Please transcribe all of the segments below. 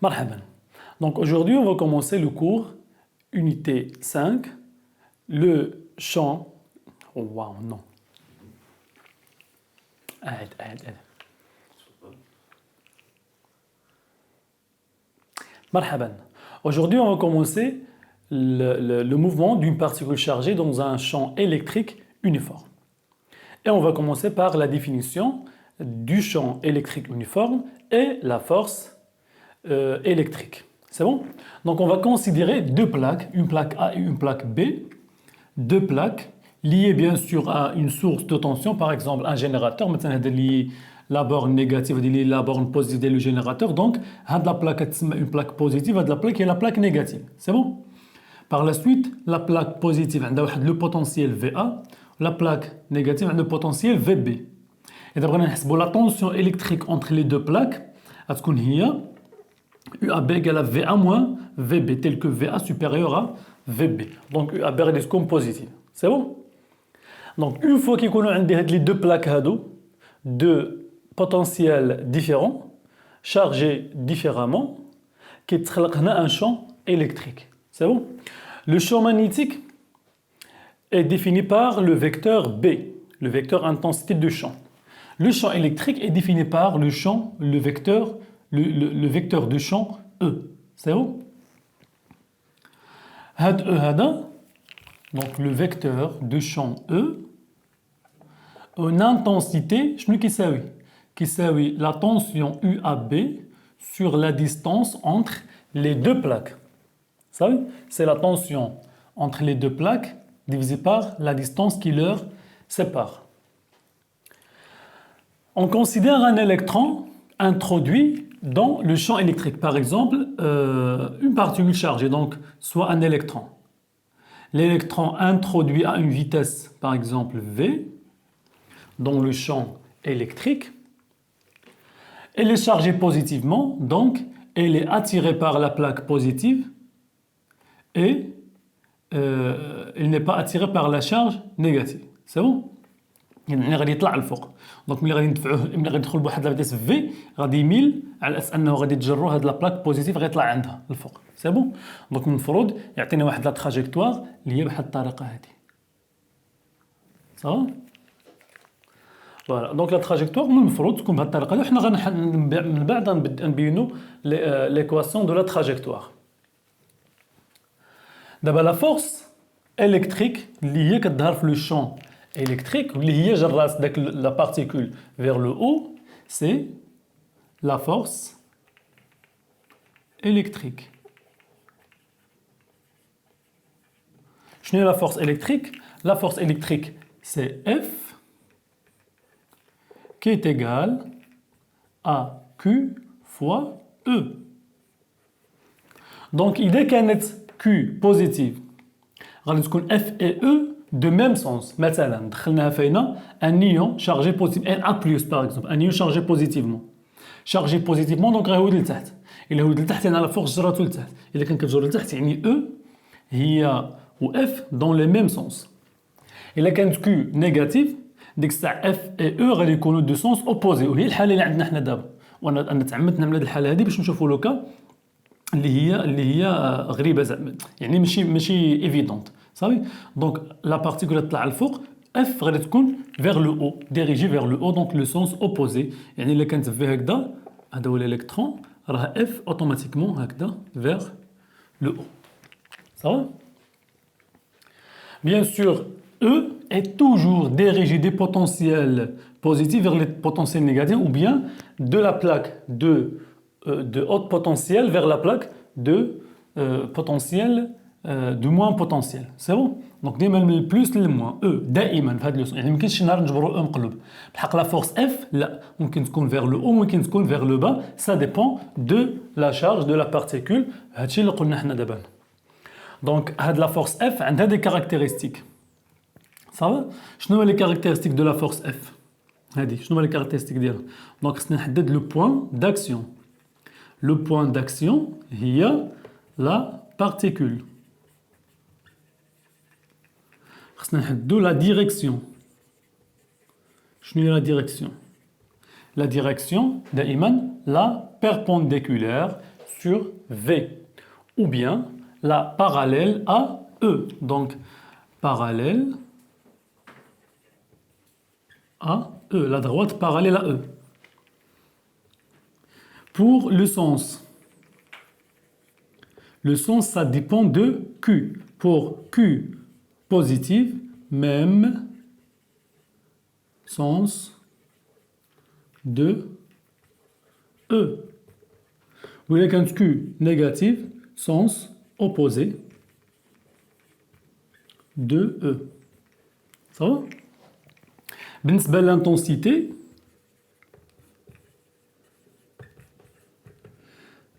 Marhaban. Donc aujourd'hui, on va commencer le cours unité 5, le champ. Oh wow, non. Aide. Marhaban. Aujourd'hui, on va commencer le mouvement d'une particule chargée dans un champ électrique uniforme. Et on va commencer par la définition du champ électrique uniforme et la force électrique. C'est bon? Donc on va considérer deux plaques, une plaque A et une plaque B, deux plaques liées bien sûr à une source de tension, par exemple un générateur, maintenant lié la borne négative, la borne positive le générateur, donc la plaque est une plaque positive, la plaque est la plaque négative. C'est bon? Par la suite, la plaque positive a le potentiel VA, la plaque négative a le potentiel VB. Et d'abord, on la tension électrique entre les deux plaques, UAB égale à VA moins VB, tel que VA supérieur à VB. Donc UAB est comme positif. C'est bon? Donc une fois qu'on a les deux plaques, deux potentiels différents, chargés différemment, qui créent un champ électrique. C'est bon? Le champ magnétique est défini par le vecteur B, le vecteur intensité de champ. Le champ électrique est défini par le vecteur de champ E. C'est bon? Donc le vecteur de champ E, une intensité, qui s'appelle la tension UAB sur la distance entre les deux plaques. C'est la tension entre les deux plaques divisée par la distance qui leur sépare. On considère un électron introduit dans le champ électrique. Par exemple, une particule chargée, donc soit un électron. L'électron introduit à une vitesse, par exemple V, dans le champ électrique. Elle est chargée positivement, donc elle est attirée par la plaque positive et elle n'est pas attirée par la charge négative. C'est bon? يعني غادي يطلع الفوق دونك ملي غادي ندفعوه ملي غادي يدخل بواحد لا فيتيس في غادي يميل على اساس انه غادي تجرو هاد لا بلاك بوزيتيف غيطلع عندها الفوق سي بون دونك المفروض يعطينا واحد لا تراجيكتوار اللي هي بهاد الطريقه هادي صافا فوالا دونك لا تراجيكتوار المفروض تكون بهاد الطريقه هادي وحنا من بعد نبينوا ليكواسيون دو لا تراجيكتوار دابا لا فورس الكتريك اللي هي كتظهر في لو شون électrique, la particule vers le haut, c'est la force électrique. Je n'ai la force électrique. La force électrique, c'est F qui est égal à Q fois E. Donc, il est qu'un Q positive. F et E de même sens. مثلا دخلنا فينا un ion chargé positif Na+, par exemple, un ion chargé positivement. Chargé positivement donc غيهود لتحت. إلا هود لتحت يعني على فوق جراتو لتحت. إلا كان كتجر لتحت يعني E هي و F dans les mêmes sens. إلا كانت Q négative ديك الساعة F et E غادي يكونوا دو سونس اوبوزي وهي الحالة اللي عندنا حنا دابا. وانا تعمدت نعمل هذه الحالة هذه باش نشوفوا لوكا اللي هي غريبة زعما يعني ماشي ايفيدونت. صافي دونك لا بارتيكول تطلع الفوق اف غادي تكون vers le haut dirigée vers le haut donc le sens opposé يعني الا كانت في هكذا هذا هو الالكترون راه اف اوتوماتيكمون هكذا vers le haut صافي bien sûr E est toujours dirigé des potentiels positifs vers les potentiels négatifs ou bien de la plaque de haute potentiel vers la plaque de potentiel de moins potentiel. C'est bon? Donc دائما من البلوس للموان E دائما في هذا اللوسون يعني ما يمكنش شي نهار نجبروا E مقلوب بحق لا فورس F لا ممكن تكون vers le haut ممكن تكون vers le bas ça dépend de la charge de la particule هادشي اللي قلنا حنا دابا دونك هاد لا فورس F عندها دي كاركتيرستيك صافي شنو هما لي كاركتيرستيك دو لا فورس F هادي شنو هما لي كاركتيرستيك ديالها دونك خصنا نحدد لو بوين داكسيون لو بوين داكسيون هي لا particule خصنا نحددو لا ديريكسيون شنو هي لا ديريكسيون لا ديريكسيون دائما لا perpendiculaire sur V. Ou bien la parallèle à E. Donc, parallèle à E. La droite parallèle à E. Pour le sens, ça dépend de Q. Pour Q positive, même sens de E. Ou quand Q négative, sens opposé de E. Ça va? بالنسبة l'intensité,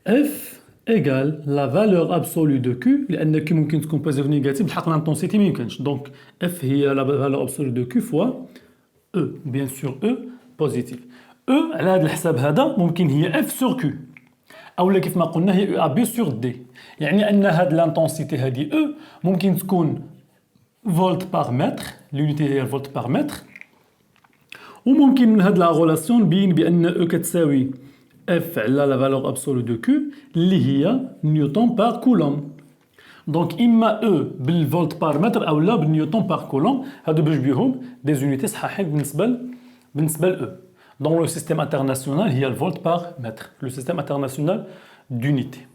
F égale la valeur absolue de Q, لأن Q ممكن تكون positive négative بحق l'intensité ما يمكنش. Donc F هي la valeur absolue de Q fois E. Bien sûr E positif. E على هذا الحساب هذا ممكن هي F sur Q. أو كيف ما قلنا هي A B sur D. يعني أن هذه l'intensité هذه E ممكن تكون فولت بار متر، l'unité هي الفولت بار متر. وممكن من هاد لا غولاسيون نبين بأن E كتساوي F على لا فالور أبسولو دو Q اللي هي نيوتن بار كولوم. دونك إما E بالفولت بار متر أو لا بالنيوتن بار كولوم. هادو باش بيهم دي زونيتي صحاحين بالنسبة ل E. Dans le système international, il y a le volt par mètre, le système international d'unité.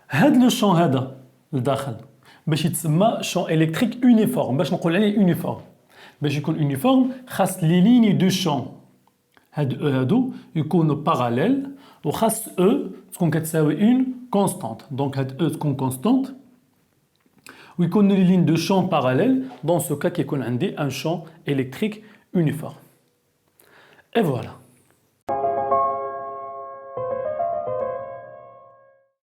هاد لو شون هذا لداخل باش يتسمى شون électrique uniforme. باش نقول عليه uniforme. باش يكون uniforme خاص لي ليني دو شون هادو يكونوا باراليل وخاص E تكون كتساوي une constante. دونك هاد E تكون constante ويكونوا لي لين دو شون باراليل. Dans ce cas كيكون عندي un champ électrique uniforme. Et voilà.